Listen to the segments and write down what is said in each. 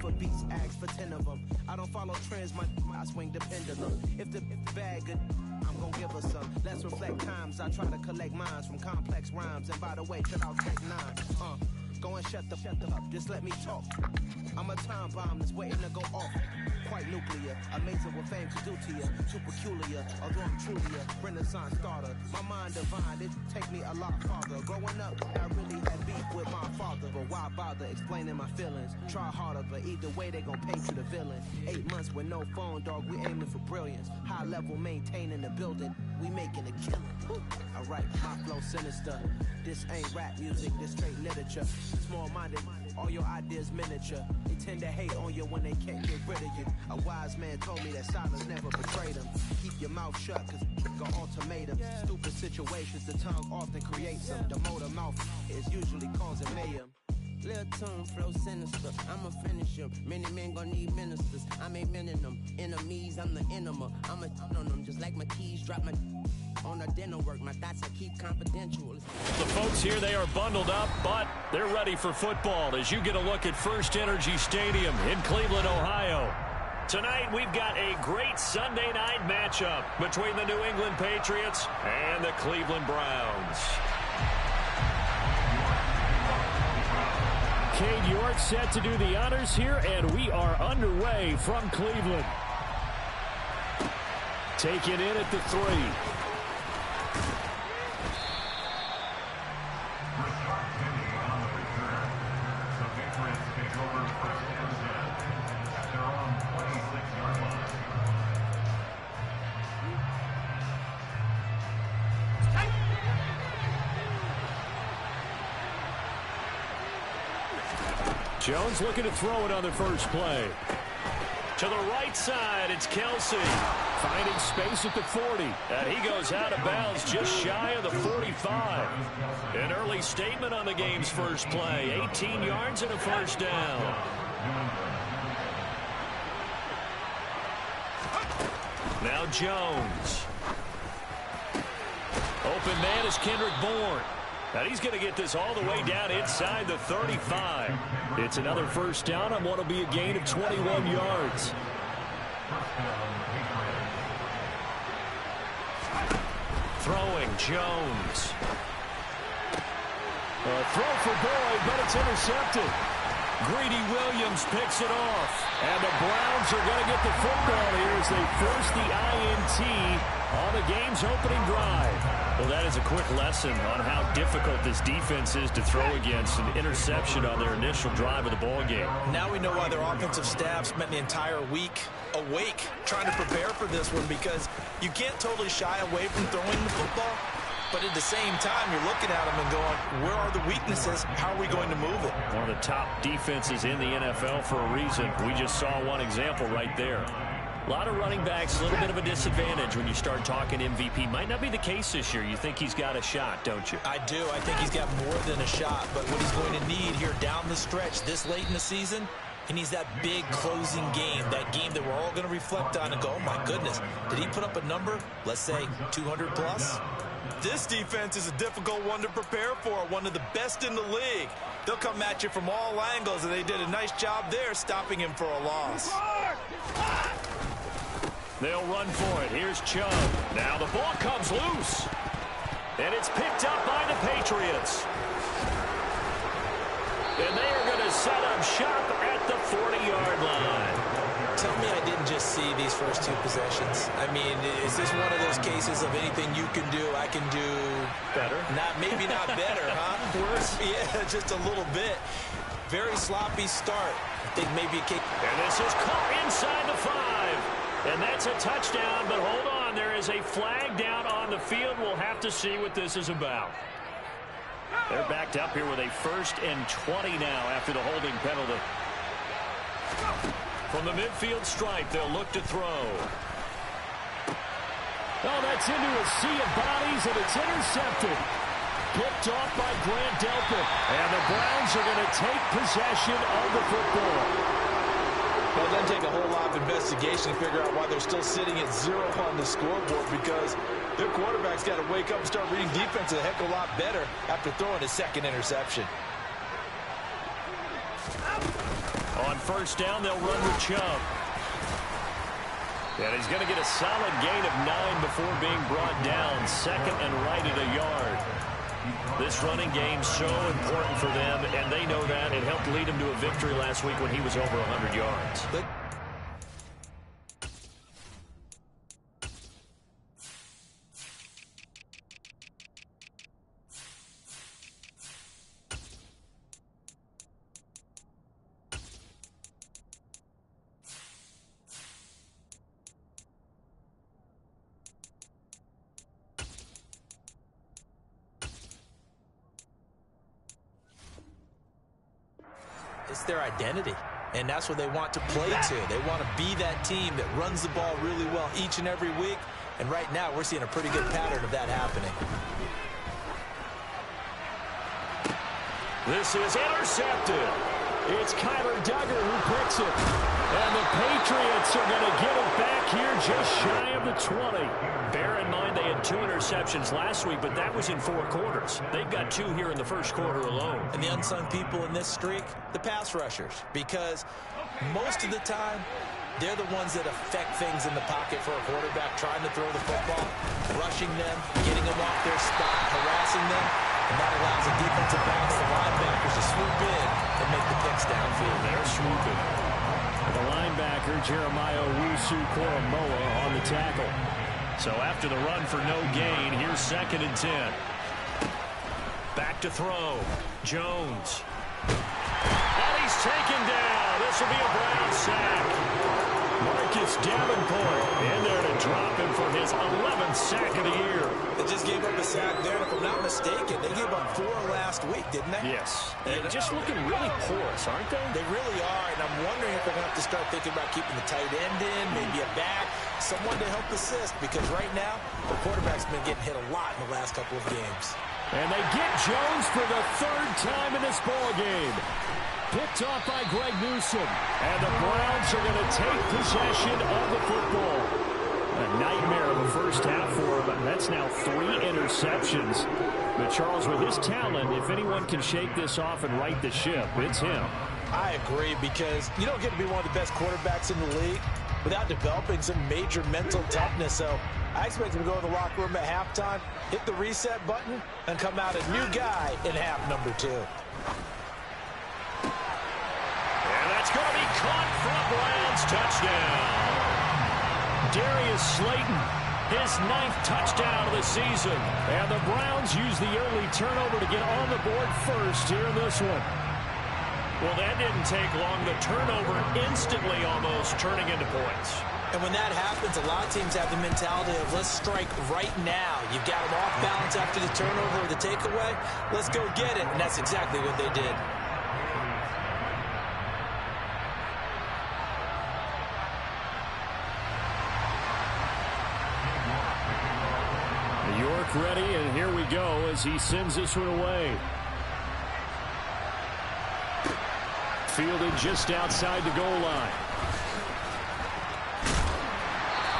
for beats, ask for 10 of them. I don't follow trends, I swing the pendulum. If the bag good, I'm gonna give her some. Let's reflect times, I try to collect minds from complex rhymes. And by the way, check out Tech 9. Go and shut the up, just let me talk. I'm a time bomb that's waiting to go off. Quite nuclear, amazing what fame can do to you. Too peculiar, although I'm truly a renaissance starter. My mind divine, it take me a lot farther. Growing up, I really had beef with my father. But why bother explaining my feelings? Try harder, but either way they gon' paint you the villain. 8 months with no phone, dog, we aiming for brilliance. High level maintaining the building, we making a killing. Alright, my flow sinister. This ain't rap music, this straight literature. Small-minded, all your ideas miniature. They tend to hate on you when they can't get rid of you. A wise man told me that silence never betrayed them. Keep your mouth shut, cause got ultimatums. Stupid situations, the tongue often creates them. The motor mouth is usually causing mayhem. Lil' tune, flow sinister, I'ma finish him. Many men gon' need ministers, I'm a men in them. Enemies, I'm the enema. I'ma on them, just like my keys, drop my on the dinner work. My thoughts I keep confidential. The folks here, they are bundled up, but they're ready for football as you get a look at First Energy Stadium in Cleveland, Ohio. Tonight, we've got a great Sunday night matchup between the New England Patriots and the Cleveland Browns. Cade York set to do the honors here, and we are underway from Cleveland. Taken in at the 3. Jones looking to throw it on the first play. To the right side, it's Kelsey. Finding space at the 40. And he goes out of bounds just shy of the 45. An early statement on the game's first play. 18 yards and a first down. Now Jones. Open man is Kendrick Bourne. And he's going to get this all the way down inside the 35. It's another first down on what will be a gain of 21 yards. Throwing, Jones. A throw for Boyd, but it's intercepted. Greedy Williams picks it off. And the Browns are going to get the football here as they force the INT on the game's opening drive. Well, that is a quick lesson on how difficult this defense is to throw against. An interception on their initial drive of the ball game. Now we know why their offensive staff spent the entire week awake trying to prepare for this one, because you can't totally shy away from throwing the football. But at the same time, you're looking at them and going, where are the weaknesses? How are we going to move it? One of the top defenses in the NFL for a reason. We just saw one example right there. A lot of running backs, a little bit of a disadvantage when you start talking MVP. Might not be the case this year. You think he's got a shot, don't you? I do. I think he's got more than a shot. But what he's going to need here down the stretch this late in the season, he needs that big closing game, that game that we're all going to reflect on and go, oh, my goodness, did he put up a number, let's say 200 plus? This defense is a difficult one to prepare for, one of the best in the league. They'll come at you from all angles, and they did a nice job there stopping him for a loss. They'll run for it. Here's Chubb. Now the ball comes loose. And it's picked up by the Patriots. And they are going to set up shop at the 40-yard line. Tell me I didn't just see these first two possessions. I mean, is this one of those cases of anything you can do, I can do better? Maybe not better, huh? Worse? Yeah, just a little bit. Very sloppy start. I think maybe a kick. And this is caught inside the 5. And that's a touchdown, but hold on. There is a flag down on the field. We'll have to see what this is about. They're backed up here with a 1st and 20 now after the holding penalty. From the midfield stripe, they'll look to throw. Oh, that's into a sea of bodies, and it's intercepted. Picked off by Grant Delpit. And the Browns are going to take possession of the football. Well, it doesn't take a whole lot of investigation to figure out why they're still sitting at 0 on the scoreboard, because their quarterback's got to wake up and start reading defense a heck of a lot better after throwing his second interception. On On first down, they'll run with Chubb. And he's going to get a solid gain of 9 before being brought down. Second and right at a yard. This running game's so important for them, and they know that. It helped lead him to a victory last week when he was over 100 yards. It's their identity, and that's what they want to play to. They want to be that team that runs the ball really well each and every week, and right now we're seeing a pretty good pattern of that happening. This is intercepted. It's Kyler Duggar who picks it. And the Patriots are going to get it back here just shy of the 20. Bear in mind they had 2 interceptions last week, but that was in 4 quarters. They've got 2 here in the first quarter alone. And the unsung people in this streak, the pass rushers, because most of the time, they're the ones that affect things in the pocket for a quarterback, trying to throw the football, rushing them, getting them off their spot, harassing them, and that allows the defensive backs, the linebackers, to swoop in and make the picks downfield. They're swooping. The linebacker, Jeremiah Owusu-Koramoah, on the tackle. So after the run for no gain, here's 2nd and 10. Back to throw. Jones. And he's taken down. This will be a Brown sack. Marcus Davenport in there to drop him for his 11th sack of the year. They just gave up a sack there, and if I'm not mistaken, they gave up 4 last week, didn't they? Yes. And just looking really porous, aren't they? They really are, and I'm wondering if they're going to have to start thinking about keeping the tight end in, maybe a back, someone to help assist, because right now, the quarterback's been getting hit a lot in the last couple of games. And they get Jones for the 3rd time in this ball game. Picked off by Greg Newsome. And the Browns are going to take possession of the football. A nightmare of a first half for him. That's now 3 interceptions. But Charles, with his talent, if anyone can shake this off and right the ship, it's him. I agree, because you don't get to be one of the best quarterbacks in the league without developing some major mental toughness. So I expect him to go in the locker room at halftime, hit the reset button, and come out a new guy in half number 2. And that's going to be caught for a Browns touchdown. Darius Slayton, his 9th touchdown of the season. And the Browns use the early turnover to get on the board first here in this one. Well, that didn't take long. The turnover instantly almost turning into points. And when that happens, a lot of teams have the mentality of, let's strike right now. You've got them off balance after the turnover or the takeaway. Let's go get it. And that's exactly what they did. York ready, and here we go as he sends this one away. Fielded just outside the goal line.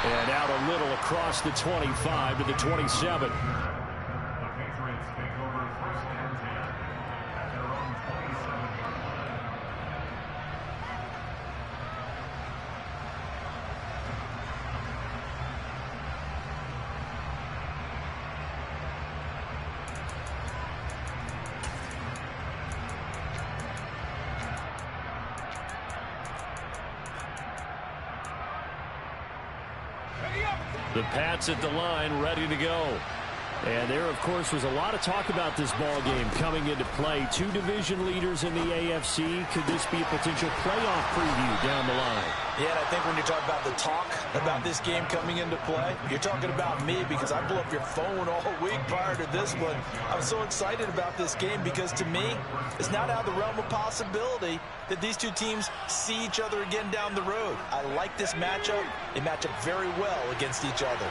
And out a little across the 25 to the 27. The Pats at the line, ready to go. And there, of course, was a lot of talk about this ball game coming into play. 2 division leaders in the AFC. Could this be a potential playoff preview down the line? Yeah, and I think when you talk about the talk about this game coming into play, you're talking about me, because I blew up your phone all week prior to this one. I'm so excited about this game because, to me, it's not out of the realm of possibility that these 2 teams see each other again down the road. I like this matchup. They match up very well against each other.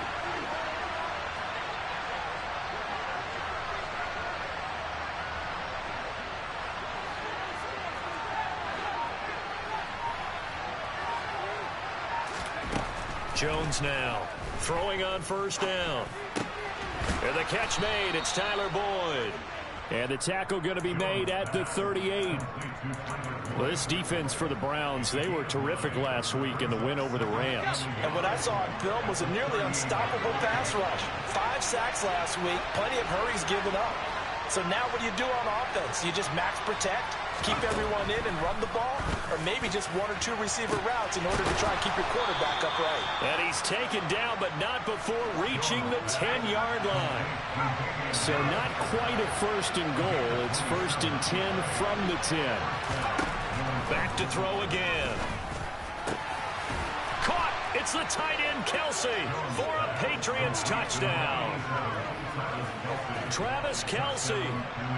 Jones now throwing on first down. And the catch made. It's Tyler Boyd. And the tackle going to be made at the 38. Well, this defense for the Browns, they were terrific last week in the win over the Rams. And what I saw on film was a nearly unstoppable pass rush. 5 sacks last week, plenty of hurries given up. So now what do you do on offense? You just max protect, keep everyone in and run the ball, or maybe just 1 or 2 receiver routes in order to try and keep your quarterback upright. And he's taken down, but not before reaching the 10-yard line. So not quite a first and goal. It's first and 10 from the 10. Back to throw again. Caught! It's the tight end, Kelsey, for a Patriots touchdown. Travis Kelsey,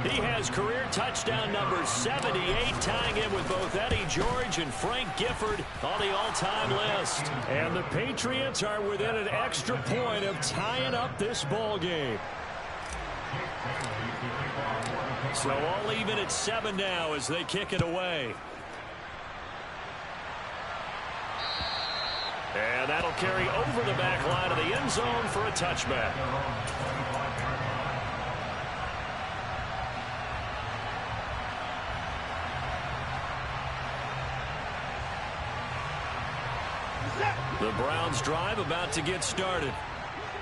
he has career touchdown number 78, tying him with both Eddie George and Frank Gifford on the all-time list. And the Patriots are within an extra point of tying up this ball game. So all even at 7 now as they kick it away. And that'll carry over the back line of the end zone for a touchback. The Browns drive about to get started.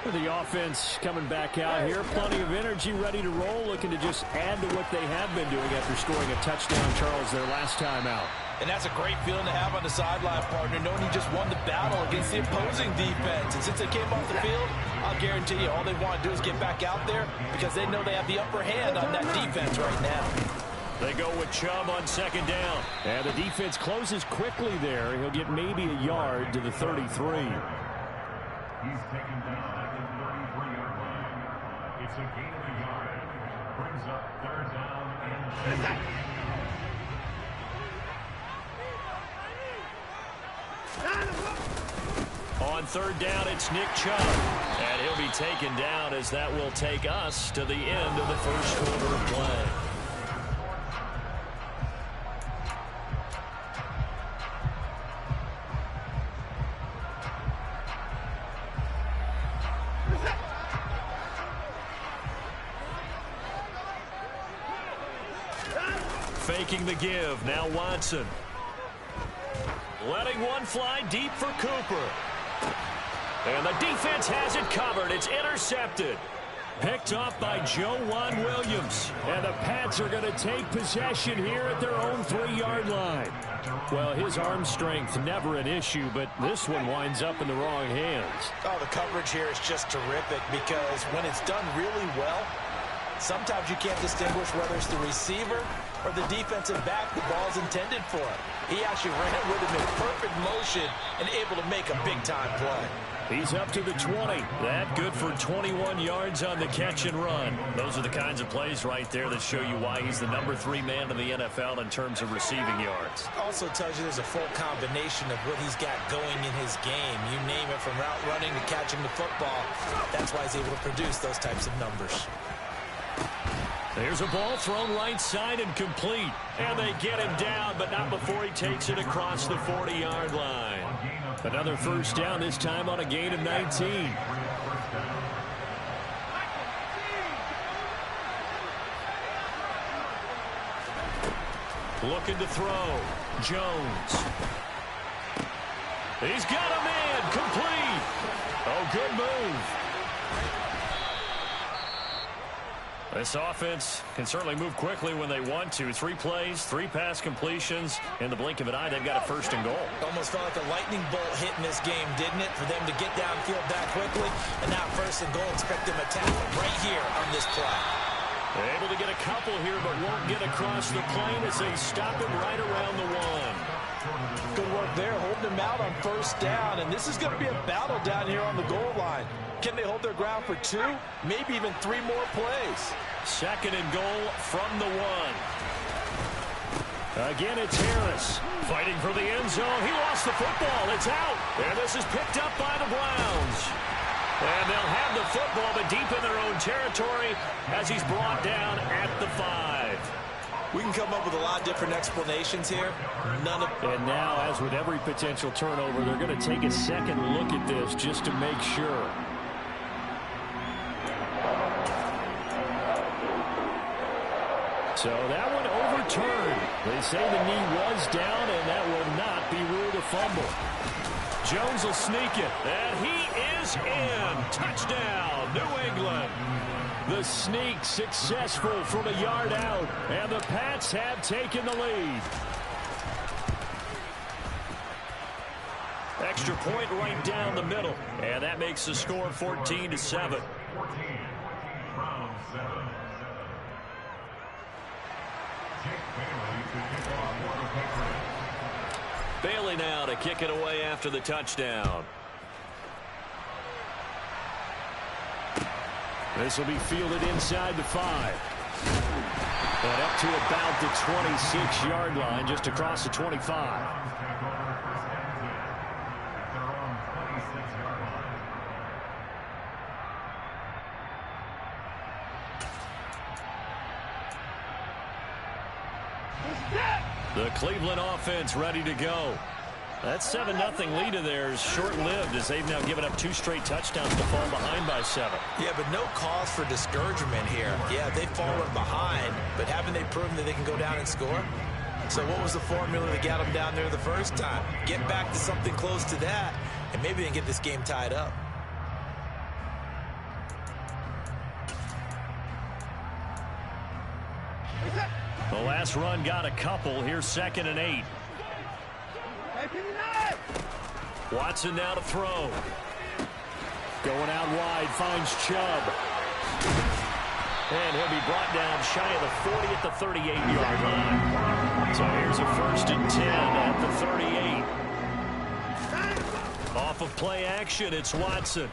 The offense coming back out here. Plenty of energy, ready to roll, looking to just add to what they have been doing after scoring a touchdown, Charles, their last time out. And that's a great feeling to have on the sideline, partner, knowing you just won the battle against the opposing defense. And since they came off the field, I'll guarantee you all they want to do is get back out there because they know they have the upper hand on that defense right now. They go with Chubb on second down. And the defense closes quickly there. He'll get maybe a yard to the 33. He's taken down at the 33-yard line. It's a gain of a yard. Brings up 3rd down and 2. On 3rd down, it's Nick Chubb. And he'll be taken down as that will take us to the end of the first quarter of play. Faking the give. Now Watson. Letting one fly deep for Cooper. And the defense has it covered. It's intercepted. Picked off by Joejuan Williams. And the Pats are going to take possession here at their own 3-yard line. Well, his arm strength never an issue, but this one winds up in the wrong hands. Oh, the coverage here is just terrific because when it's done really well, sometimes you can't distinguish whether it's the receiver or the defensive back the ball's intended for. He actually ran with him in perfect motion and able to make a big-time play. He's up to the 20. That good for 21 yards on the catch and run. Those are the kinds of plays right there that show you why he's the number 3 man in the NFL in terms of receiving yards. Also tells you there's a full combination of what he's got going in his game. You name it, from route running to catching the football. That's why he's able to produce those types of numbers. There's a ball thrown right side and complete. And they get him down, but not before he takes it across the 40-yard line. Another first down, this time on a gain of 19. Looking to throw. Jones. He's got a man. Complete. Oh, good move. This offense can certainly move quickly when they want to. 3 plays, 3 pass completions. In the blink of an eye, they've got a first and goal. Almost felt like a lightning bolt hit in this game, didn't it? For them to get downfield that quickly. And now first and goal, expect them to tackle right here on this play. They're able to get a couple here, but won't get across the plane as they stop him right around the 1. Good work there, holding him out on first down. And this is going to be a battle down here on the goal line. Can they hold their ground for 2, maybe even 3 more plays? Second and goal from the 1. Again, it's Harris fighting for the end zone. He lost the football. It's out. And this is picked up by the Browns. And they'll have the football, but deep in their own territory as he's brought down at the 5. We can come up with a lot of different explanations here. And now, as with every potential turnover, they're going to take a second look at this just to make sure. So that one overturned. They say the knee was down, and that will not be ruled a fumble. Jones will sneak it, and he is in. Touchdown, New England. The sneak successful from a yard out, and the Pats have taken the lead. Extra point right down the middle, and that makes the score 14-7. Bailey now to kick it away after the touchdown. This will be fielded inside the 5. And up to about the 26-yard line, just across the 25. The Cleveland offense ready to go. That 7-0 lead of theirs short-lived as they've now given up 2 straight touchdowns to fall behind by 7. Yeah, but no cause for discouragement here. Yeah, they've fallen behind, but haven't they proven that they can go down and score? So what was the formula that got them down there the first time? Get back to something close to that, and maybe they can get this game tied up. The last run got a couple. Here's 2nd and 8. Watson now to throw. Going out wide, finds Chubb. And he'll be brought down shy of the 40 at the 38-yard line. So here's a 1st and 10 at the 38. Off of play action, it's Watson.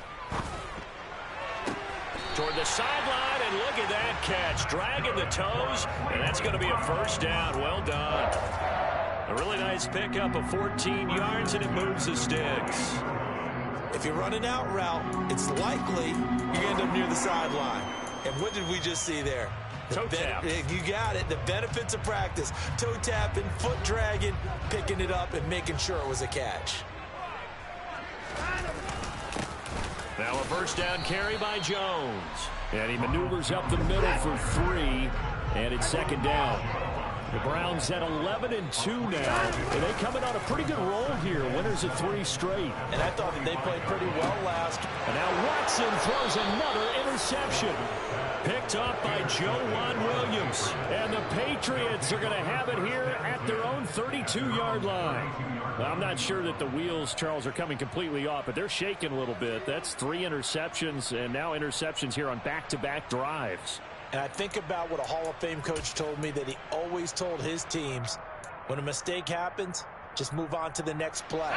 Toward the sideline, and look at that catch. Dragging the toes, and that's going to be a 1st down. Well done. A really nice pickup of 14 yards, and it moves the sticks. If you're running out route, it's likely you end up near the sideline. And what did we just see there? Toe tap. You got it. The benefits of practice. Toe tapping, foot dragging, picking it up, and making sure it was a catch. Now a 1st down carry by Jones. And he maneuvers up the middle for 3. And it's 2nd down. The Browns at 11-2 now. And they coming on a pretty good roll here. Winners of 3 straight. And I thought that they played pretty well last. And now Watson throws another interception. Picked up by Joe Williams. And the Patriots are going to have it here at their own 32-yard line. Well, I'm not sure that the wheels, Charles, are coming completely off, but they're shaking a little bit. That's 3 interceptions, and now interceptions here on back-to-back drives. And I think about what a Hall of Fame coach told me, that he always told his teams, when a mistake happens, just move on to the next play.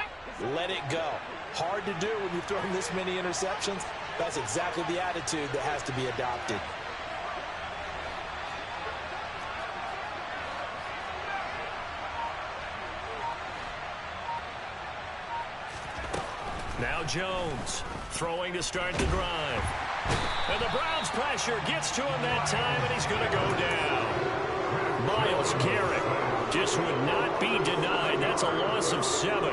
Let it go. Hard to do when you're throwing this many interceptions. That's exactly the attitude that has to be adopted. Now Jones throwing to start the drive. And the Browns pressure gets to him that time, and he's going to go down. Myles Garrett just would not be denied. That's a loss of 7.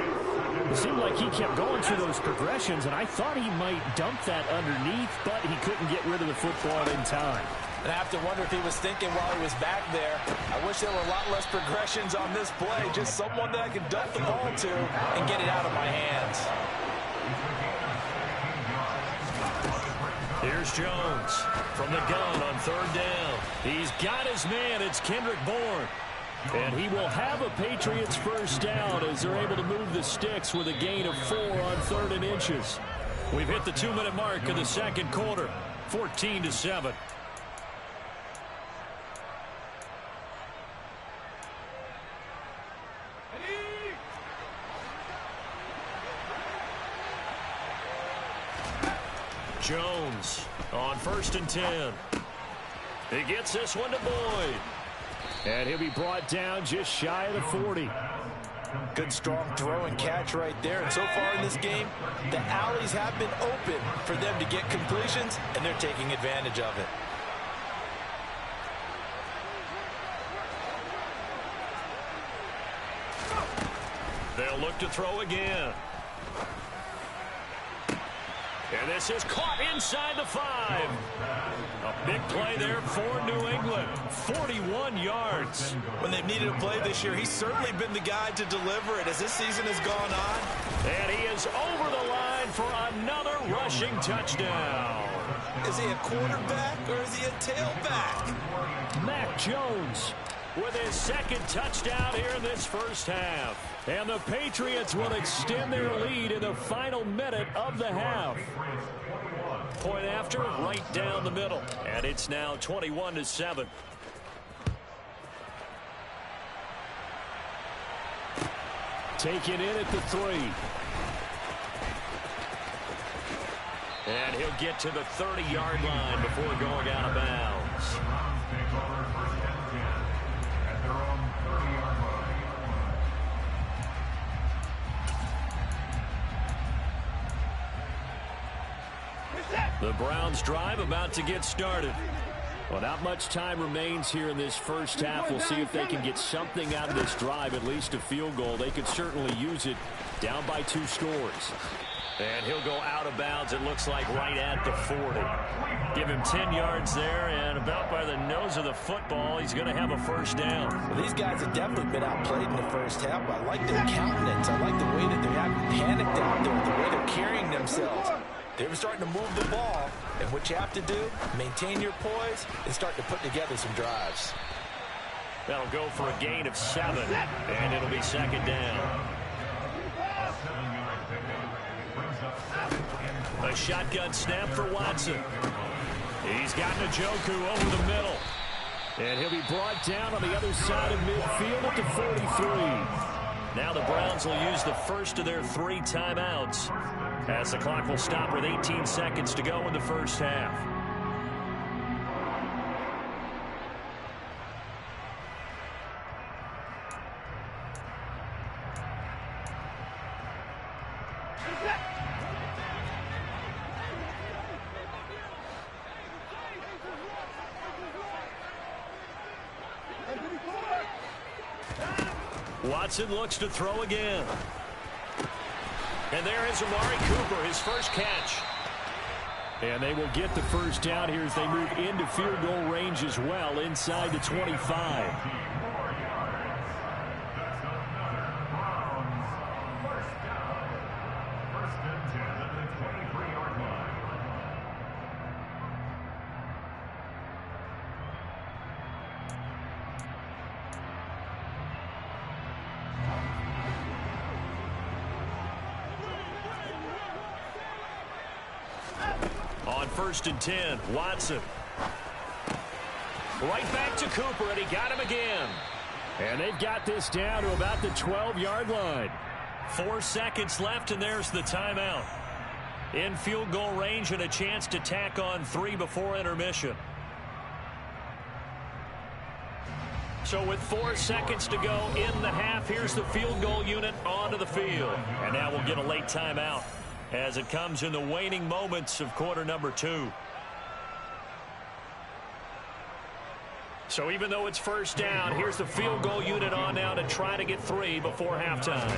It seemed like he kept going through those progressions, and I thought he might dump that underneath, but he couldn't get rid of the football in time. And I have to wonder if he was thinking while he was back there, I wish there were a lot less progressions on this play. Just someone that I can dump the ball to and get it out of my hands. Here's Jones from the gun on 3rd down. He's got his man. It's Kendrick Bourne. And he will have a Patriots 1st down as they're able to move the sticks with a gain of 4 on 3rd and inches. We've hit the 2-minute mark of the 2nd quarter, 14-7. Jones on 1st and 10. He gets this one to Boyd. And he'll be brought down just shy of the 40. Good strong throw and catch right there. And so far in this game, the alleys have been open for them to get completions, and they're taking advantage of it. They'll look to throw again. And this is caught inside the 5. A big play there for New England. 41 yards. When they've needed a play this year, he's certainly been the guy to deliver it as this season has gone on. And he is over the line for another rushing touchdown. Is he a quarterback or is he a tailback? Mac Jones with his second touchdown here in this first half. And the Patriots will extend their lead in the final minute of the half. Point after, right down the middle. And it's now 21-7. Taken in at the 3. And he'll get to the 30-yard line before going out of bounds. The Browns drive about to get started. Well, not much time remains here in this first half. We'll see if they can get something out of this drive, at least a field goal. They could certainly use it down by 2 scores. And he'll go out of bounds, it looks like, right at the 40. Give him 10 yards there, and about by the nose of the football, he's going to have a first down. Well, these guys have definitely been outplayed in the first half. I like their countenance. I like the way that they're having panicked out there, the way they're carrying themselves. They're starting to move the ball, and what you have to do, maintain your poise and start to put together some drives. That'll go for a gain of 7, and it'll be second down. A shotgun snap for Watson. He's got Njoku over the middle. And he'll be brought down on the other side of midfield at the 43. Now the Browns will use the first of their 3 timeouts, as the clock will stop with 18 seconds to go in the first half. Watson looks to throw again. And there is Amari Cooper, his first catch. And they will get the first down here as they move into field goal range as well, inside the 25. On 1st and 10, Watson. Right back to Cooper, and he got him again. And they've got this down to about the 12-yard line. 4 seconds left, and there's the timeout. In field goal range and a chance to tack on 3 before intermission. So with 4 seconds to go in the half, here's the field goal unit onto the field. And now we'll get a late timeout as it comes in the waning moments of quarter number 2. So even though it's first down, here's the field goal unit on now to try to get 3 before halftime.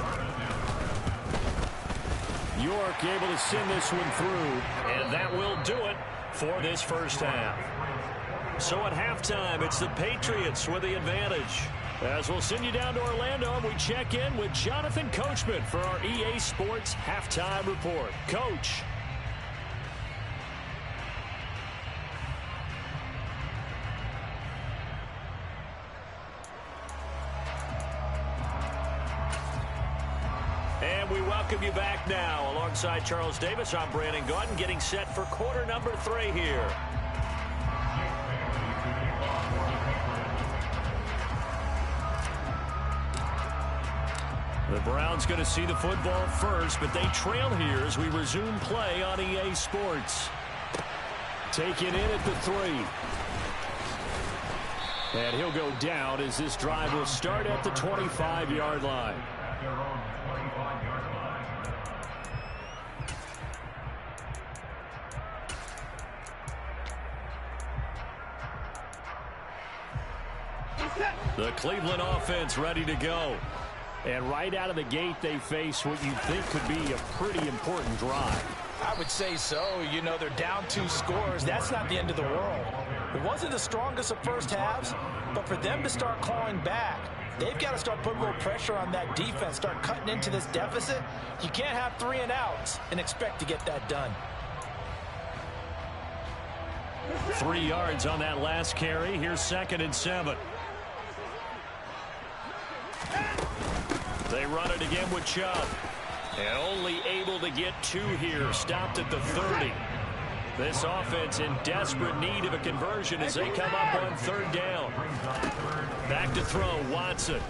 York able to send this one through, and that will do it for this first half. So at halftime, it's the Patriots with the advantage. As we'll send you down to Orlando, we check in with Jonathan Coachman for our EA Sports Halftime Report. Coach. And we welcome you back now. Alongside Charles Davis, I'm Brandon Gaudin, getting set for quarter number 3 here. The Browns going to see the football first, but they trail here as we resume play on EA Sports. Taken in at the 3. And he'll go down as this drive will start at the 25-yard line. The Cleveland offense ready to go. And right out of the gate, they face what you think could be a pretty important drive. I would say so. You know, they're down 2 scores. That's not the end of the world. It wasn't the strongest of first halves, but for them to start clawing back, they've got to start putting a little pressure on that defense, start cutting into this deficit. You can't have 3 and outs and expect to get that done. 3 yards on that last carry. Here's 2nd and 7. They run it again with Chubb. And only able to get 2 here. Stopped at the 30. This offense in desperate need of a conversion as they come up on 3rd down. Back to throw, Watson.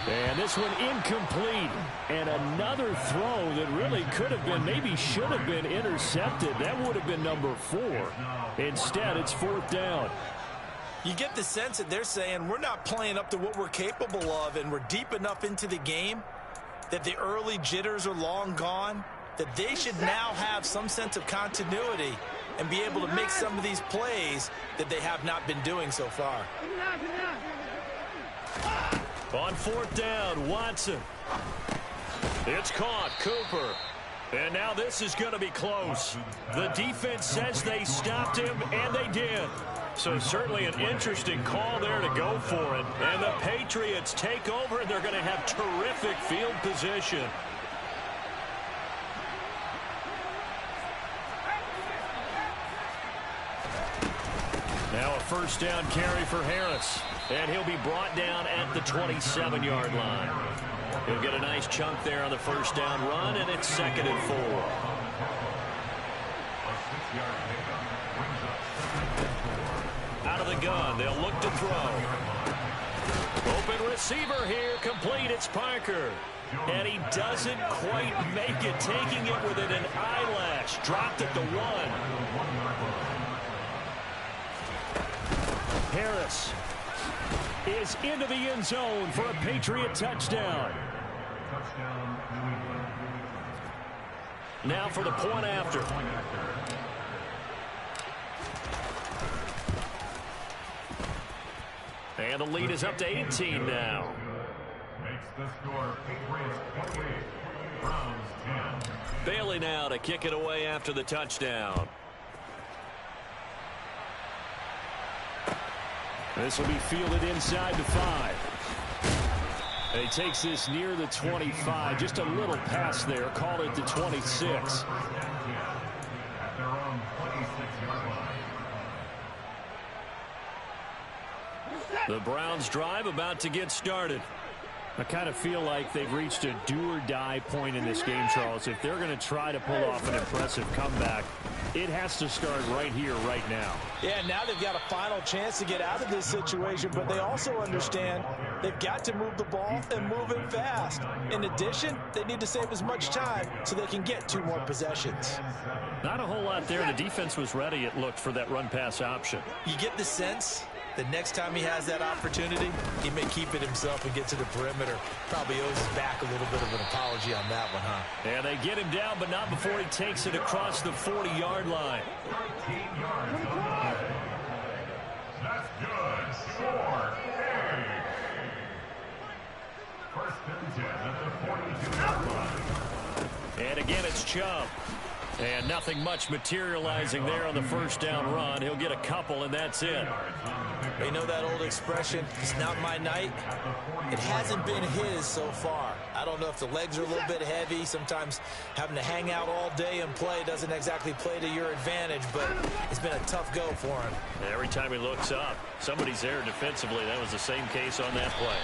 And this one incomplete. And another throw that really could have been, maybe should have been intercepted. That would have been number 4. Instead, it's 4th down. You get the sense that they're saying we're not playing up to what we're capable of, and we're deep enough into the game that the early jitters are long gone, that they should now have some sense of continuity and be able to make some of these plays that they have not been doing so far. On 4th down, Watson. It's caught, Cooper. And now this is going to be close. The defense says they stopped him, and they did. So certainly an interesting call there to go for it. And the Patriots take over, and they're going to have terrific field position. Now a 1st down carry for Harris. And he'll be brought down at the 27-yard line. He'll get a nice chunk there on the 1st down run, and it's 2nd and 4. Out of the gun, they'll look to throw. Open receiver here, complete, it's Parker. And he doesn't quite make it, taking it within an eyelash. Dropped at the 1. Harris is into the end zone for a Patriot touchdown. Now for the point after. And the lead is up to 18 now. Makes the score Patriots 28, Browns 10. Bailey now to kick it away after the touchdown. This will be fielded inside the 5. And he takes this near the 25. Just a little pass there. Called it the 26. At their own 26-yard line. The Browns drive about to get started. I kind of feel like they've reached a do-or-die point in this game, Charles. If they're going to try to pull off an impressive comeback, it has to start right here, right now. Yeah, now they've got a final chance to get out of this situation, but they also understand they've got to move the ball and move it fast. In addition, they need to save as much time so they can get 2 more possessions. Not a whole lot there. The defense was ready, it looked, for that run-pass option. You get the sense the next time he has that opportunity, he may keep it himself and get to the perimeter. Probably owes his back a little bit of an apology on that one, huh? And they get him down, but not before he takes it across the 40-yard line. 13 yards on the play. That's good. Score. Hey. 1st and 10 at the 42-yard line. And again, it's Chubb. And nothing much materializing there on the 1st down run. He'll get a couple, and that's it. You know that old expression, it's not my night? It hasn't been his so far. I don't know if the legs are a little bit heavy. Sometimes having to hang out all day and play doesn't exactly play to your advantage, but it's been a tough go for him. Every time he looks up, somebody's there defensively. That was the same case on that play.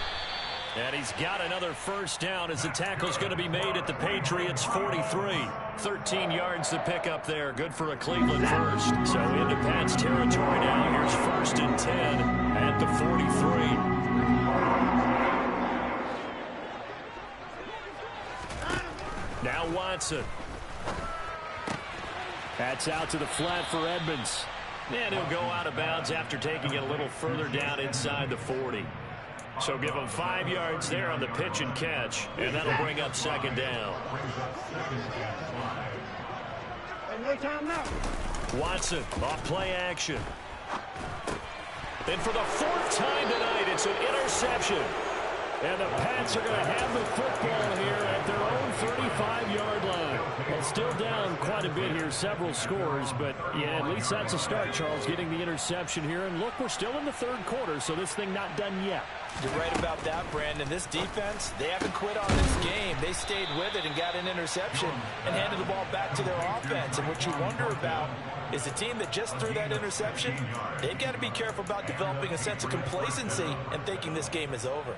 And he's got another 1st down as the tackle's going to be made at the Patriots 43. 13 yards to pick up there. Good for a Cleveland first. So into Pat's territory now. Here's 1st and 10 at the 43. Now Watson. That's out to the flat for Edmonds. And he'll go out of bounds after taking it a little further down inside the 40. So give him 5 yards there on the pitch and catch, and that'll bring up 2nd down. Watson off play action. And for the 4th time tonight, it's an interception. And the Pats are going to have the football here at their own 35-yard line. Well, still down quite a bit here, several scores, but yeah, at least that's a start, Charles, getting the interception here. And look, we're still in the third quarter, so this thing not done yet. You're right about that, Brandon. This defense, they haven't quit on this game. They stayed with it and got an interception and handed the ball back to their offense. And what you wonder about is the team that just threw that interception, they've got to be careful about developing a sense of complacency and thinking this game is over.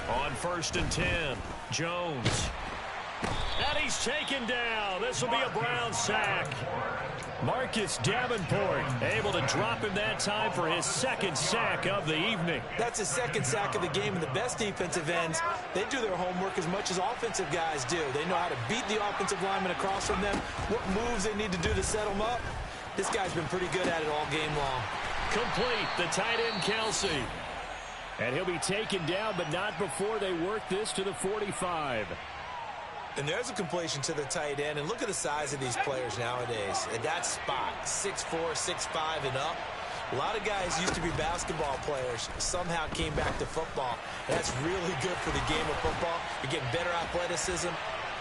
On 1st and 10, Jones. And he's taken down. This will be a Browns sack. Marcus Davenport able to drop him that time for his second sack of the evening. That's his second sack of the game, and the best defensive ends, they do their homework as much as offensive guys do. They know how to beat the offensive lineman across from them, what moves they need to do to set them up. This guy's been pretty good at it all game long. Complete, the tight end Kelsey. And he'll be taken down, but not before they work this to the 45. And there's a completion to the tight end. And look at the size of these players nowadays. At that spot, 6'4", 6'5", and up. A lot of guys used to be basketball players, somehow came back to football. And that's really good for the game of football. You're getting better athleticism,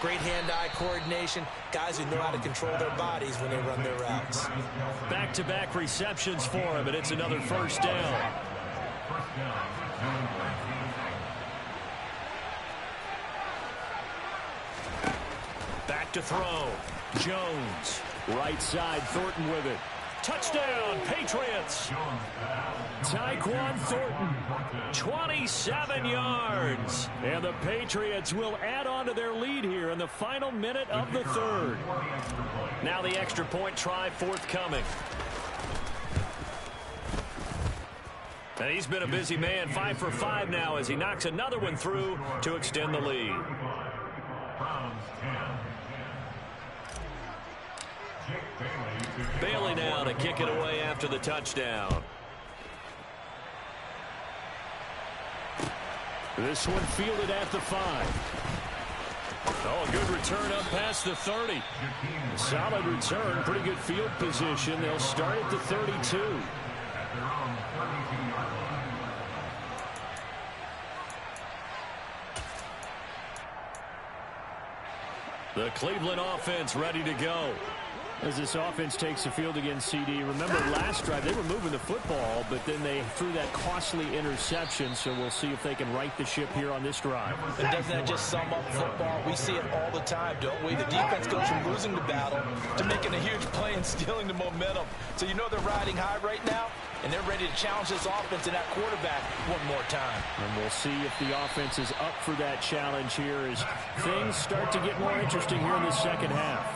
great hand-eye coordination, guys who know how to control their bodies when they run their routes. Back-to-back receptions for him, and it's another first down. Back to throw. Jones. Right side, Thornton with it. Touchdown, Patriots. Tyquan Thornton, 27 yards. And the Patriots will add on to their lead here in the final minute of the third. Now the extra point try forthcoming. And he's been a busy man, 5 for 5 now as he knocks another one through to extend the lead. Bailey now to kick it away after the touchdown. This one fielded at the 5. Oh, a good return up past the 30. Solid return, pretty good field position. They'll start at the 32. The Cleveland offense ready to go. As this offense takes the field against CD. Remember last drive they were moving the football, but then they threw that costly interception, so we'll see if they can right the ship here on this drive. And doesn't that just sum up football? We see it all the time, don't we? The defense goes from losing the battle to making a huge play and stealing the momentum. So you know they're riding high right now, and they're ready to challenge this offense and that quarterback one more time. And we'll see if the offense is up for that challenge here as things start to get more interesting here in the second half.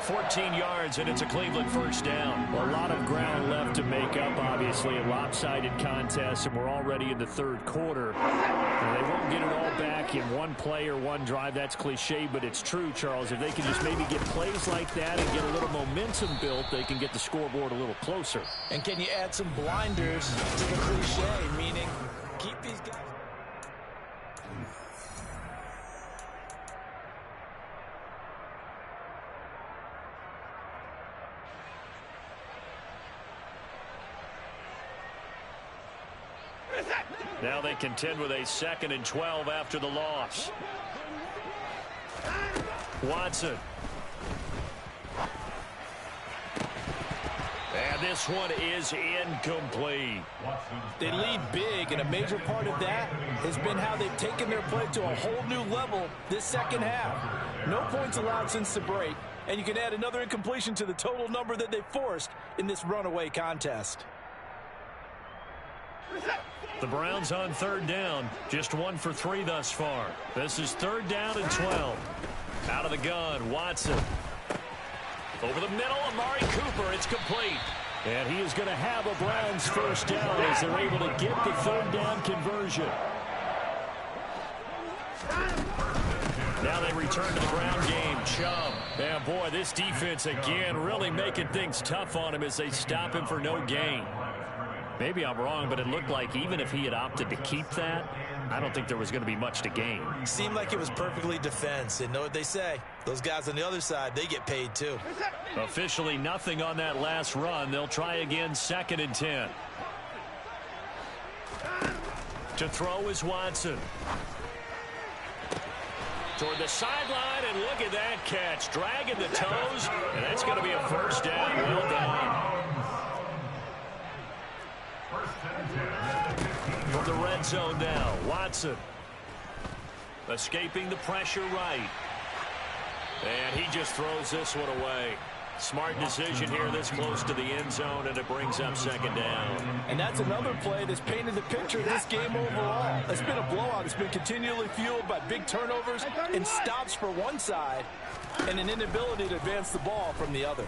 14 yards, and it's a Cleveland first down. A lot of ground left to make up, obviously. A lopsided contest, and we're already in the third quarter. And they won't get it all back in one play or one drive. That's cliche, but it's true, Charles. If they can just maybe get plays like that and get a little momentum built, they can get the scoreboard a little closer. And can you add some blinders to the cliche, meaning keep these guys... Now they contend with a 2nd and 12 after the loss. Watson. And this one is incomplete. They lead big, and a major part of that has been how they've taken their play to a whole new level this second half. No points allowed since the break, and you can add another incompletion to the total number that they forced in this runaway contest. The Browns on 3rd down, just 1 for 3 thus far. This is 3rd down and 12. Out of the gun, Watson. Over the middle, Amari Cooper, it's complete. And he is going to have a Browns first down as they're able to get the 3rd down conversion. Now they return to the ground game. Chubb. And boy, this defense again really making things tough on him as they stop him for no gain. Maybe I'm wrong, but it looked like even if he had opted to keep that, I don't think there was going to be much to gain. Seemed like it was perfectly defense. And know what they say? Those guys on the other side, they get paid too. Officially nothing on that last run. They'll try again, 2nd and 10. To throw is Watson. Toward the sideline, and look at that catch. Dragging the toes, and that's going to be a first down. Well done. From the red zone now, Watson. Escaping the pressure right. And he just throws this one away. Smart decision here this close to the end zone, and it brings up 2nd down. And that's another play that's painted the picture of this game overall. It's been a blowout. It's been continually fueled by big turnovers and stops for one side and an inability to advance the ball from the other.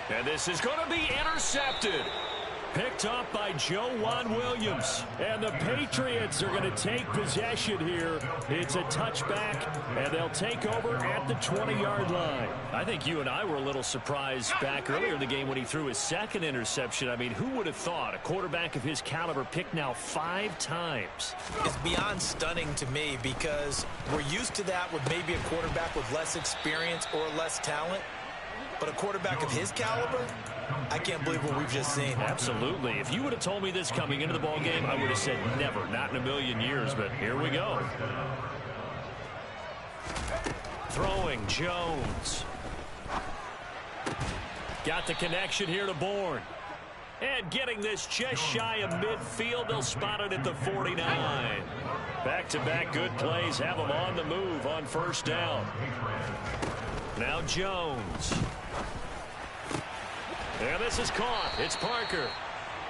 And this is going to be intercepted. Picked up by Joejuan Williams. And the Patriots are going to take possession here. It's a touchback, and they'll take over at the 20-yard line. I think you and I were a little surprised back earlier in the game when he threw his 2nd interception. I mean, who would have thought a quarterback of his caliber picked now 5 times? It's beyond stunning to me because we're used to that with maybe a quarterback with less experience or less talent. But a quarterback of his caliber, I can't believe what we've just seen. Absolutely. If you would have told me this coming into the ball game, I would have said never, not in a million years, but here we go. Throwing Jones. Got the connection here to Bourne. And getting this just shy of midfield, they'll spot it at the 49. Back-to-back good plays have them on the move on 1st down. Now Jones. And this is caught. It's Parker.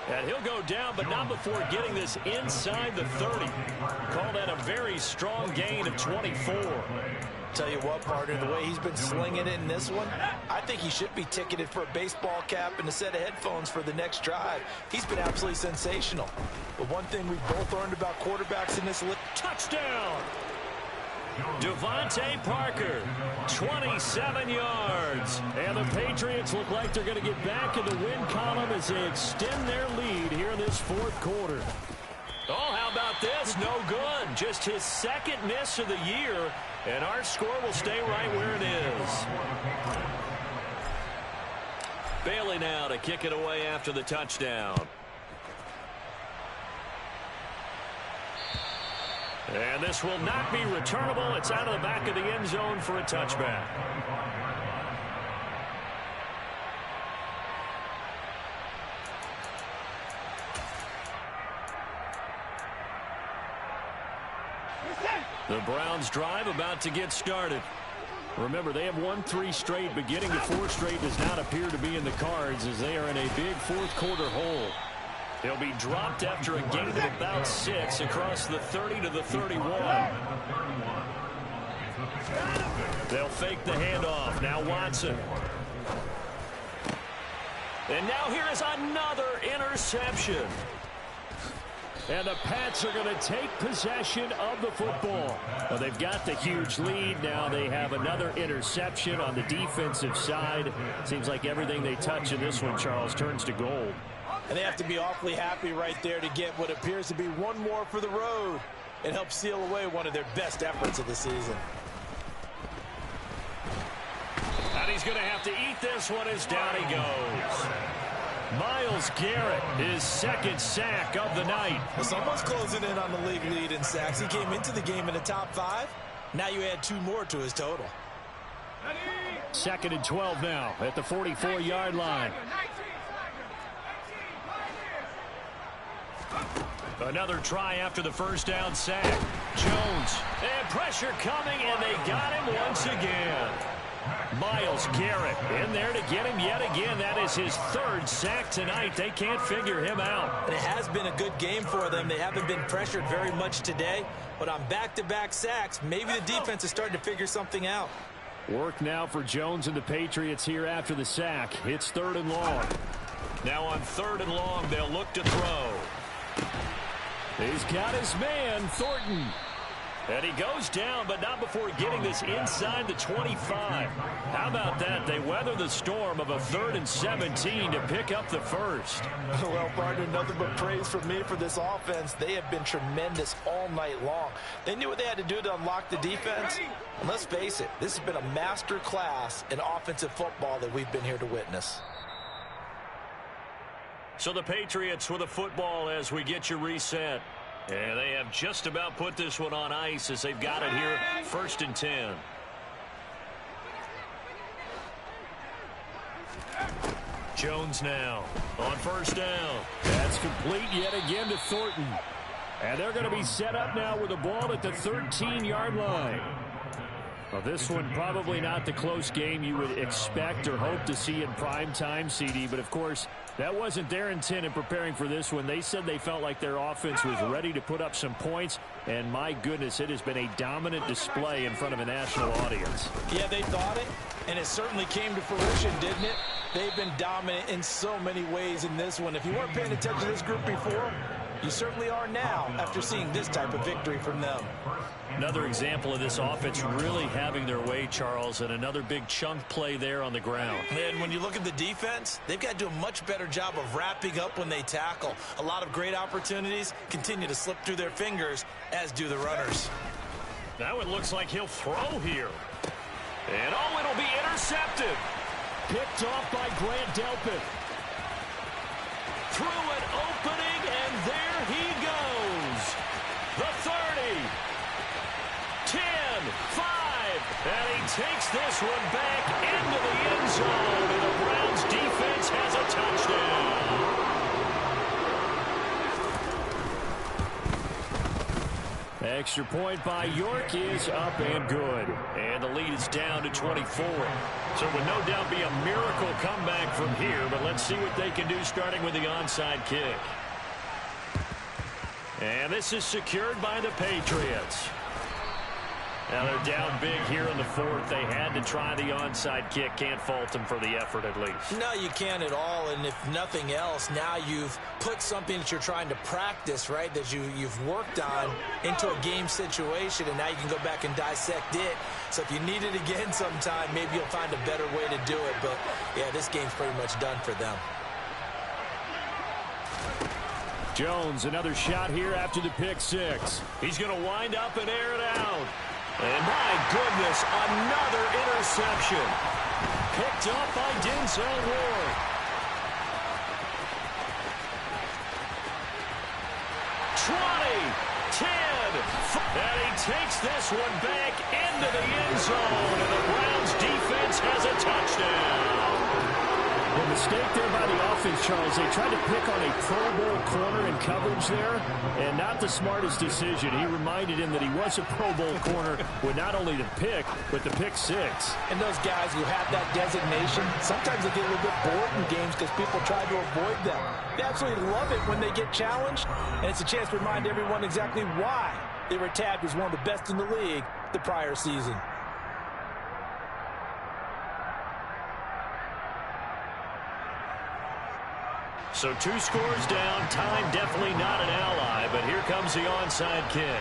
And he'll go down, but not before getting this inside the 30. Call that a very strong gain of 24. Tell you what, partner, the way he's been slinging it in this one, I think he should be ticketed for a baseball cap and a set of headphones for the next drive. He's been absolutely sensational. But one thing we've both learned about quarterbacks in this league. Touchdown! Devontae Parker, 27 yards. And the Patriots look like they're going to get back in the win column as they extend their lead here in this 4th quarter. Oh, how about this? No good. Just his 2nd miss of the year, and our score will stay right where it is. Bailey now to kick it away after the touchdown. And this will not be returnable. It's out of the back of the end zone for a touchback. The Browns drive about to get started. Remember, they have won 3 straight, but getting to 4 straight does not appear to be in the cards as they are in a big 4th quarter hole. He'll be dropped after a gain of about 6 across the 30 to the 31. They'll fake the handoff. Now Watson. And now here is another interception. And the Pats are going to take possession of the football. Well, they've got the huge lead. Now they have another interception on the defensive side. Seems like everything they touch in this one, Charles, turns to gold. And they have to be awfully happy right there to get what appears to be one more for the road and help seal away one of their best efforts of the season. And he's going to have to eat this one as down he goes. Myles Garrett, his 2nd sack of the night. Well, someone's closing in on the league lead in sacks. He came into the game in the top 5. Now you add 2 more to his total. 2nd and 12 now at the 44-yard line. Another try after the 1st down sack. Jones, and pressure coming, and they got him once again. Myles Garrett in there to get him yet again. That is his 3rd sack tonight. They can't figure him out. And it has been a good game for them. They haven't been pressured very much today, but on back-to-back sacks, maybe the defense is starting to figure something out. Work now for Jones and the Patriots here after the sack. It's 3rd and long. Now on 3rd and long, they'll look to throw. He's got his man, Thornton. And he goes down, but not before getting this inside the 25. How about that? They weather the storm of a 3rd and 17 to pick up the first. Well, partner, nothing but praise from me for this offense. They have been tremendous all night long. They knew what they had to do to unlock the defense. And let's face it, this has been a master class in offensive football that we've been here to witness. So the Patriots with a football as we get you reset. And they have just about put this one on ice as they've got it here, 1st and 10. Jones now on 1st down. That's complete yet again to Thornton. And they're going to be set up now with the ball at the 13-yard line. Well, this one probably not the close game you would expect or hope to see in prime time, CD. But, of course, that wasn't their intent in preparing for this one. They said they felt like their offense was ready to put up some points. And, my goodness, it has been a dominant display in front of a national audience. Yeah, they thought it, and it certainly came to fruition, didn't it? They've been dominant in so many ways in this one. If you weren't paying attention to this group before, you certainly are now after seeing this type of victory from them. Another example of this offense really having their way, Charles, and another big chunk play there on the ground. And when you look at the defense, they've got to do a much better job of wrapping up when they tackle. A lot of great opportunities continue to slip through their fingers, as do the runners. Now it looks like he'll throw here. And, oh, it'll be intercepted. Picked off by Grant Delpit. Through an opening, and there he goes. The 30. 10, 5, and he takes this one back into the end zone, and the Browns defense has a touchdown. Extra point by York is up and good, and the lead is down to 24. So it would no doubt be a miracle comeback from here, but let's see what they can do starting with the onside kick. And this is secured by the Patriots. Now they're down big here in the 4th. They had to try the onside kick. Can't fault them for the effort at least. No, you can't at all. And if nothing else, now you've put something that you're trying to practice, right, that you've worked on into a game situation, and now you can go back and dissect it. So if you need it again sometime, maybe you'll find a better way to do it. But, yeah, this game's pretty much done for them. Jones, another shot here after the pick six. He's going to wind up and air it out. And my goodness, another interception. Picked up by Denzel Ward. 20, 10, and he takes this one back into the end zone, and the Browns defense has a touchdown. The mistake there by the offense, Charles. They tried to pick on a Pro Bowl corner in coverage there, and not the smartest decision. He reminded him that he was a Pro Bowl corner with not only the pick, but the pick six. And those guys who have that designation, sometimes they get a little bit bored in games because people try to avoid them. They absolutely love it when they get challenged, and it's a chance to remind everyone exactly why they were tabbed as one of the best in the league the prior season. So 2 scores down. Time definitely not an ally, but here comes the onside kick.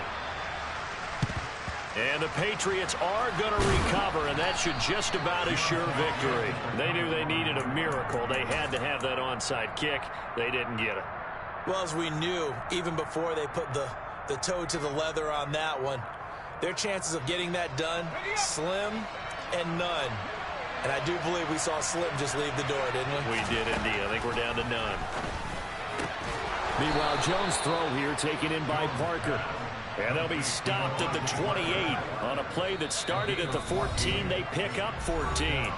And the Patriots are going to recover, and that should just about assure victory. They knew they needed a miracle. They had to have that onside kick. They didn't get it. Well, as we knew, even before they put the toe to the leather on that one, their chances of getting that done, slim and none. And I do believe we saw Slim just leave the door, didn't we? We did indeed. I think we're down to none. Meanwhile, Jones' throw here taken in by Parker. And they'll be stopped at the 28 on a play that started at the 14. They pick up 14.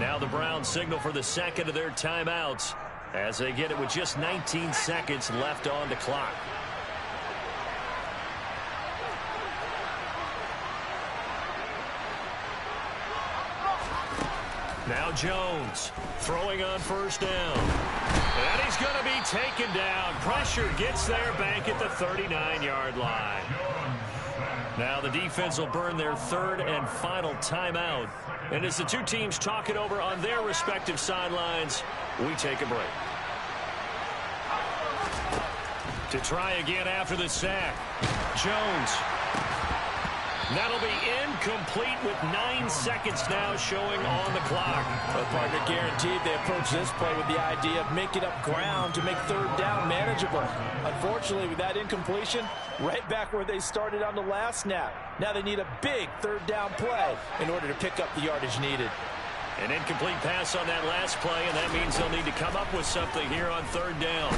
Now the Browns signal for the second of their timeouts as they get it with just 19 seconds left on the clock. Now Jones throwing on first down. And he's going to be taken down. Pressure gets there back at the 39-yard line. Now the defense will burn their third and final timeout. And as the two teams talk it over on their respective sidelines, we take a break. To try again after the sack. Jones That'll be incomplete with 9 seconds now showing on the clock. Well, partner, guaranteed they approach this play with the idea of making up ground to make third down manageable. Unfortunately, with that incompletion, right back where they started on the last snap. Now they need a big third down play in order to pick up the yardage needed. An incomplete pass on that last play, and that means they'll need to come up with something here on third down.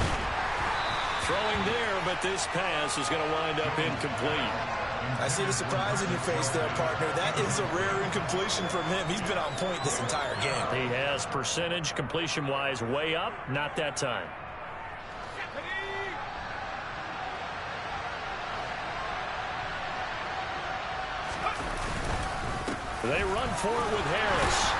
Throwing there, but this pass is going to wind up incomplete. I see the surprise in your face there, partner. That is a rare incompletion from him. He's been on point this entire game. He has percentage completion-wise way up, not that time. They run for it with Harris.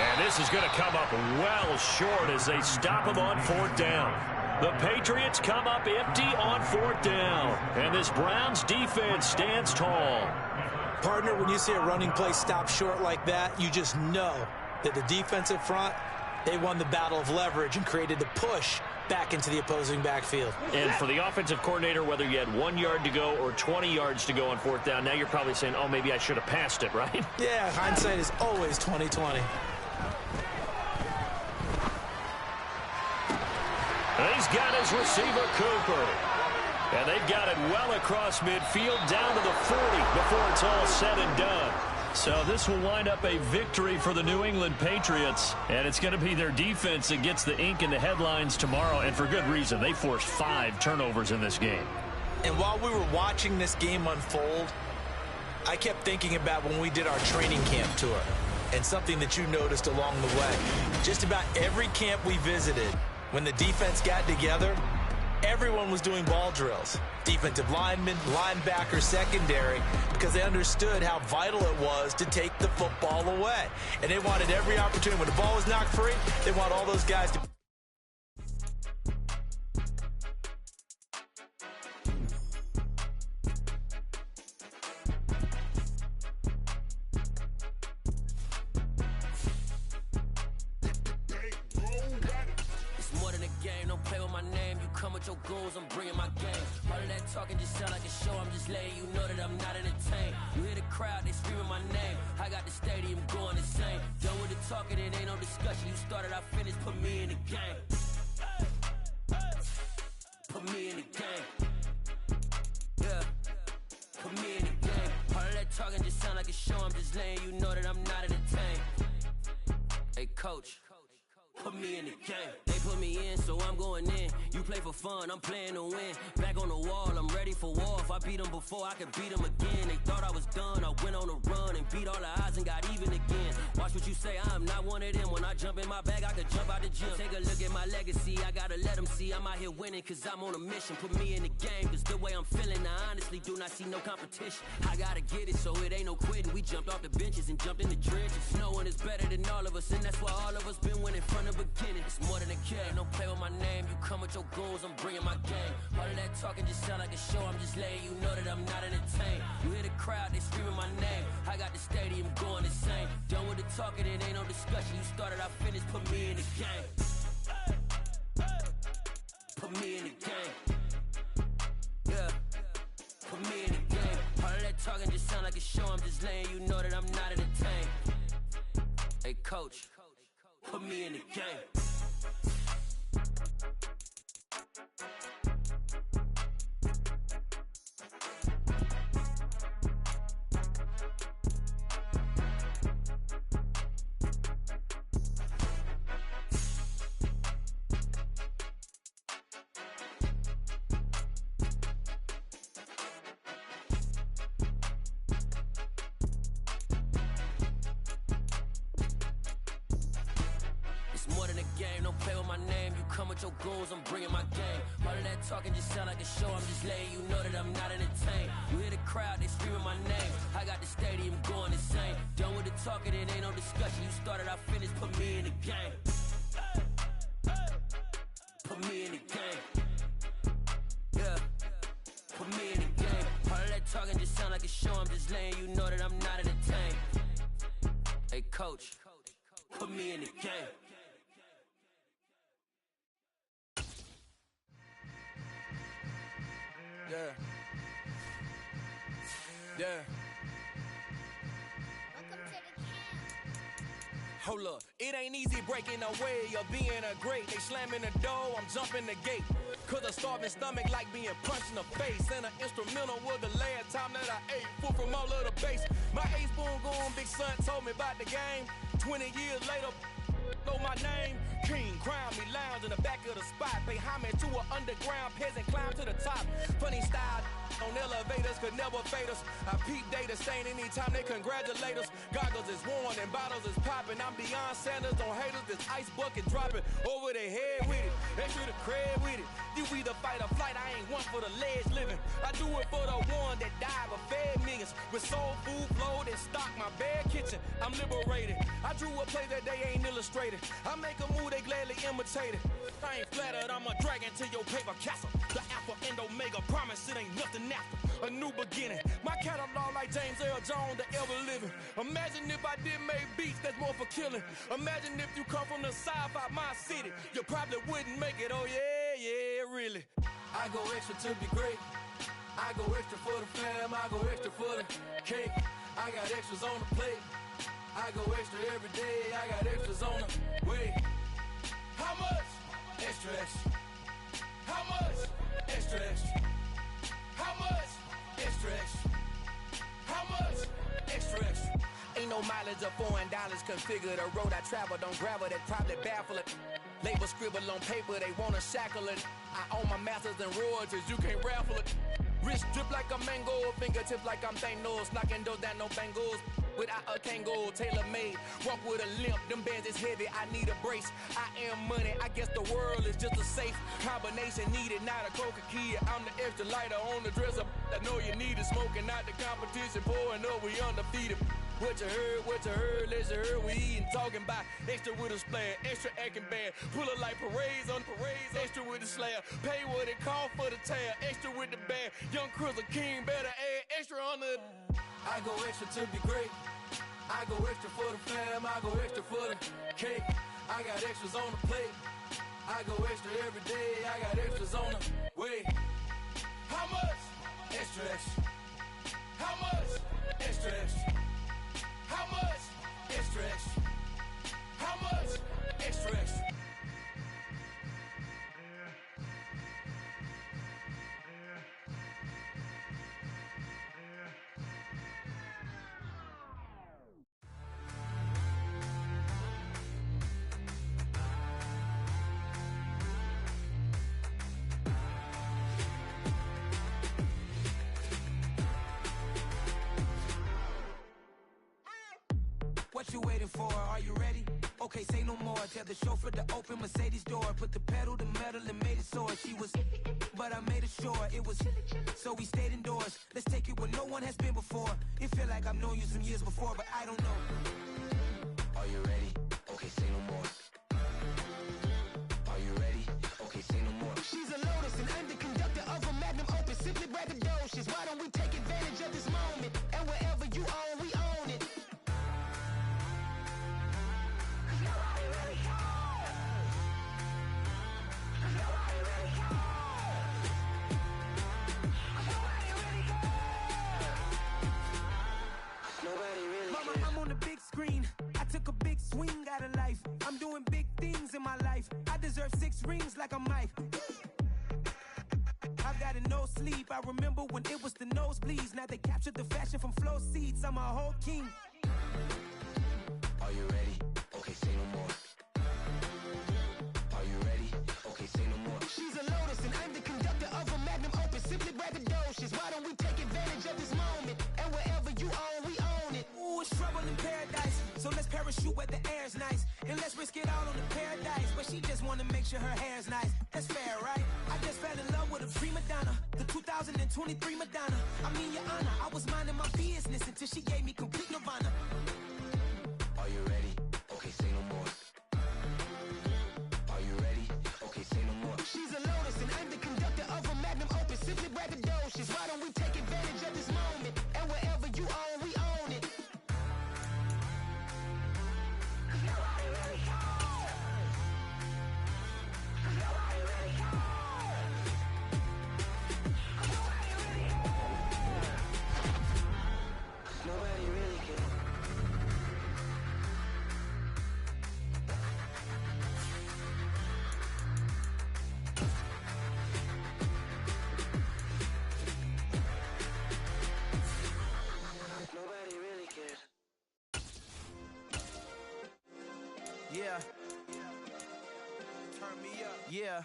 And this is going to come up well short as they stop him on fourth down. The Patriots come up empty on fourth down. And this Browns defense stands tall. Partner, when you see a running play stop short like that, you just know that the defensive front, they won the battle of leverage and created the push back into the opposing backfield. And for the offensive coordinator, whether you had 1 yard to go or 20 yards to go on fourth down, now you're probably saying, oh, maybe I should have passed it, right? Yeah, hindsight is always 20/20. He's got his receiver, Cooper. And they've got it well across midfield down to the 40 before it's all said and done. So this will wind up a victory for the New England Patriots. And it's going to be their defense that gets the ink in the headlines tomorrow. And for good reason. They forced 5 turnovers in this game. And while we were watching this game unfold, I kept thinking about when we did our training camp tour. And something that you noticed along the way. Just about every camp we visited, when the defense got together, everyone was doing ball drills. Defensive linemen, linebacker, secondary, because they understood how vital it was to take the football away. And they wanted every opportunity. When the ball was knocked free, they want all those guys to... Your goals, I'm bringing my game. All of that talking just sound like a show. I'm just letting you know that I'm not entertained. You hear the crowd, they screaming my name. I got the stadium going insane. Done with the talking, it ain't no discussion. You started, I finished, put me in the game. Put me in the game. Yeah. Put me in the game. All of that talking just sound like a show. I'm just letting you know that I'm not entertained. Hey, coach. Put me in the game. They put me in, so I'm going in. You play for fun, I'm playing to win. Back on the wall, I'm ready for war. If I beat them before, I could beat them again. They thought I was done, I went on a run and beat all the odds and got even again. Watch what you say, I'm not one of them. When I jump in my bag, I could jump out the gym. Take a look at my legacy, I gotta let them see I'm out here winning, cause I'm on a mission. Put me in the game, cause the way I'm feeling, I honestly do not see no competition. I gotta get it, so it ain't no quitting. We jumped off the benches and jumped in the trenches. No one is better than all of us, and that's why all of us been winning from the beginning. It's more than a game, don't play with my name. You come with your goons, I'm bringing my game. All of that talking just sound like a show. I'm just letting you know that I'm not entertained. You hear the crowd, they screaming my name. I got the stadium going insane. Done with the talking, it ain't no discussion. You started, I finished, put me in the game. Put me in the game. Yeah. Put me in the game. All of that talking just sound like a show. I'm just letting you know that I'm not entertained. Hey, coach. Put me in the game. More than a game, don't play with my name. You come with your goons, I'm bringing my game. All of that talking just sound like a show. I'm just letting you know that I'm not entertained. You hear the crowd, they screaming my name. I got the stadium going insane. Done with the talking, it ain't no discussion. You started, I finished, put me in the game. Put me in the game. Yeah. Put me in the game. All of that talking just sound like a show. I'm just letting you know that I'm not entertained. Hey, coach. Put me in the game. Yeah. Yeah. Hold up, it ain't easy breaking away or being a great. They slamming the door, I'm jumping the gate. Cause a starving stomach like being punched in the face. And an instrumental was the last time that I ate. Food from all of the bass. My ace boom goon, big son told me about the game. 20 years later, know my name. King, crown me, lounge in the back of the spot. Pay homage to an underground peasant, climb to the top. Funny style on elevators could never fade us. I peep data stain anytime they congratulate us. Goggles is worn and bottles is popping. I'm beyond Sanders on haters. This ice bucket dropping over their head with it. They should have cred with it. You either fight or flight. I ain't one for the ledge living. I do it for the one that died but fed millions. With soul food flowed and stocked my bad kitchen. I'm liberated. I drew a play that they ain't illustrated. I make a move they gladly imitated. I ain't flattered. I'm a dragon to your paper castle. The Alpha and Omega promise it ain't nothing after a new beginning. My catalog like James Earl Jones, the ever living. Imagine if I did make beats that's more for killing. Imagine if you come from the south out my city, you probably wouldn't make it. Oh yeah, yeah, really. I go extra to be great. I go extra for the fam. I go extra for the cake. I got extras on the plate. I go extra every day. I got extras on the way. How much? Extra, extra. How much? Extra, extra. How much? Extra, extra. How much? Extra, extra. Ain't no mileage of $4 configure the road I travel. Don't gravel, that probably baffle it. Label scribble on paper, they wanna shackle it. I own my masters and royalties, you can't raffle it. Wrist drip like a mango, fingertips like I'm Thanos. Knocking doors down, no bangles. Without a Kango, tailor-made. Walk with a limp, them bands is heavy, I need a brace. I am money, I guess the world is just a safe combination needed, not a coca key. I'm the extra lighter on the dresser. I know you need it, smoking out the competition, pouring up, we undefeated. What you heard, let's heard, we eatin', talking about extra with a splash, extra acting bad, pull it like parades on parades, extra with the slab, pay what it cost for the tab, extra with the bag, young Cruz a king, better add extra on the. I go extra to be great, I go extra for the fam, I go extra for the cake, I got extras on the plate, I go extra every day, I got extras on the way. How much? Extra, extra. How much? Extra, extra. How much? Extra, extra. How much? Extra, extra. What you waiting for? Are you ready? Okay, say no more. Tell the chauffeur to open Mercedes door. Put the pedal to metal and made it soar. She was, but I made it sure it was. So we stayed indoors. Let's take it where no one has been before. It feel like I've known you some years before, but I don't know. Are you ready? Okay, say no more. Are you ready? Okay, say no more. She's a Lotus and I'm the conductor of a magnum opus. Simply braggadocious. Why don't we take advantage of this moment? And wherever you own, we own it. Mama, I'm on the big screen. I took a big swing out of life. I'm doing big things in my life. I deserve 6 rings like a Mike. I've got no sleep. I remember when it was the nosebleeds. Now they captured the fashion from flow seats. I'm a whole king. Are you ready? Okay, say no more. Are you ready? Okay, say no more. She's a Lotus and I'm the conductor of a magnum opus. Simply braggadocious. Why don't we take advantage of this moment? And wherever you own, we own it. Ooh, it's trouble in paradise. So let's parachute where the air's nice. And let's risk it all on the paradise. But she just wanna make sure her hair's nice. That's fair, right? I just fell in love with a prima donna. The 2023 Madonna. I mean, your honor, I was minding my business until she gave me complete nirvana. Are you ready? Okay, say no more. Are you ready? Okay, say no more. She's a Lotus and I'm the conductor of a magnum opus. Simply braggadocious. Why don't we take advantage of this moment? And wherever you own, we own it. Nobody really cares. Nobody really cares. Nobody really cares. Nobody really cares. Yeah. Turn me up. Yeah.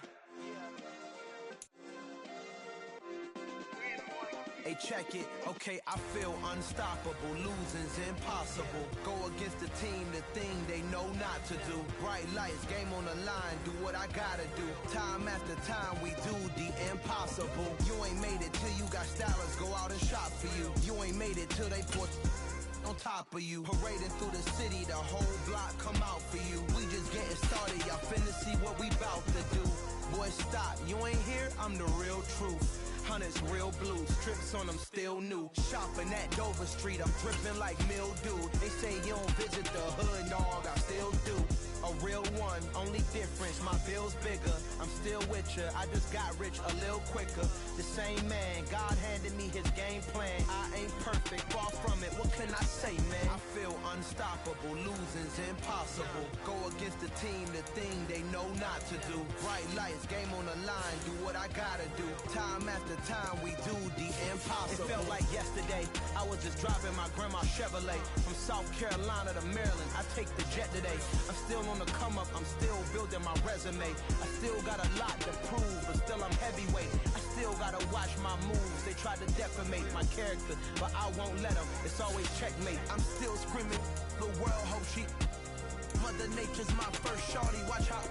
Hey, check it. Okay, I feel unstoppable. Losing's impossible. Go against the team, the thing they know not to do. Bright lights, game on the line. Do what I gotta do. Time after time, we do the impossible. You ain't made it till you got stylers go out and shop for you. You ain't made it till they put on top of you. Parading through the city, the whole block come out for you. We just getting started, y'all finna see what we bout to do. Boy, stop, you ain't here, I'm the real truth. Hunters real blue, strips on them still new. Shopping at Dover Street, I'm dripping like mildew. They say you don't visit the hood, dog, I still do. A real one, only difference, my bill's bigger. I'm still with ya, I just got rich a little quicker. The same man, God handed me his game plan. I ain't perfect, far from it, what can I say, man? I feel unstoppable, losing's impossible. Go against the team, the thing they know not to do. Bright lights, game on the line, do what I gotta do. Time after time, we do the impossible. It felt like yesterday, I was just driving my grandma's Chevrolet. From South Carolina to Maryland, I take the jet today. I'm still on the come up, I'm still building my resume. I still got a lot to prove, but still I'm heavyweight. I still gotta watch my moves. They try to defamate my character, but I won't let them. It's always checkmate. I'm still screaming, the world hope she. Mother Nature's my first shorty, watch how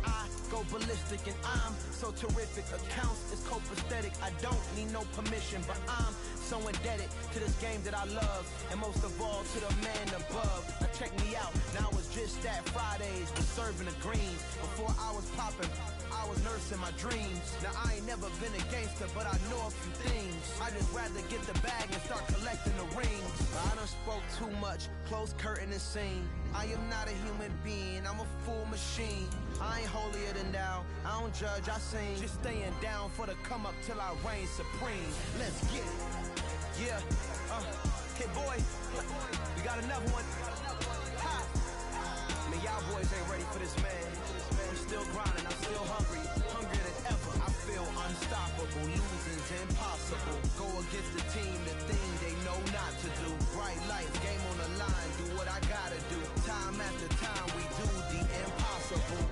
I go ballistic and I'm so terrific. Accounts is copacetic, I don't need no permission, but I'm so indebted to this game that I love, and most of all to the man above. Now check me out, now it's just that Fridays was serving the greens. Before I was popping, I was nursing my dreams. Now I ain't never been a gangster, but I know a few things. I just rather get the bag and start collecting the rings. I done spoke too much, close curtain and scene. I am not a human being, I'm a full machine. I ain't holier than thou, I don't judge, I sing. Just staying down for the come up till I reign supreme. Let's get it. Yeah, Kid Boy, we got another one. Ha! Man, y'all boys ain't ready for this, man. I'm still grinding, I'm still hungry, hungrier than ever. I feel unstoppable, losing's impossible. Go against the team, the thing they know not to do. Bright lights, game on the line, do what I gotta do. Time after time, we do the impossible.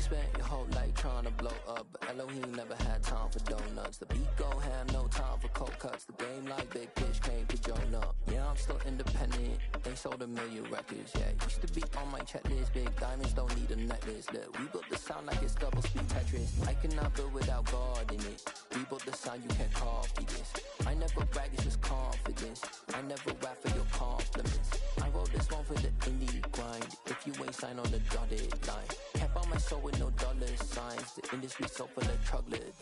Spent your whole life trying to blow up, but Elohim never had time for donuts. The beat gon' have no time for cold cuts. The game like Big Fish came to Jonah. Yeah, I'm still independent. They sold 1 million records. Yeah, used to be on my checklist. Big diamonds don't need a necklace. Look, we built the sound like it's double speed Tetris. I cannot build without God in it. We built the sound, you can't copy this. I never brag, it's just confidence. I never rap for your compliments. I wrote this one for the indie grind. If you ain't signed on the dotted line, can't buy my soul with no dollar signs. The industry so full of troglodytes.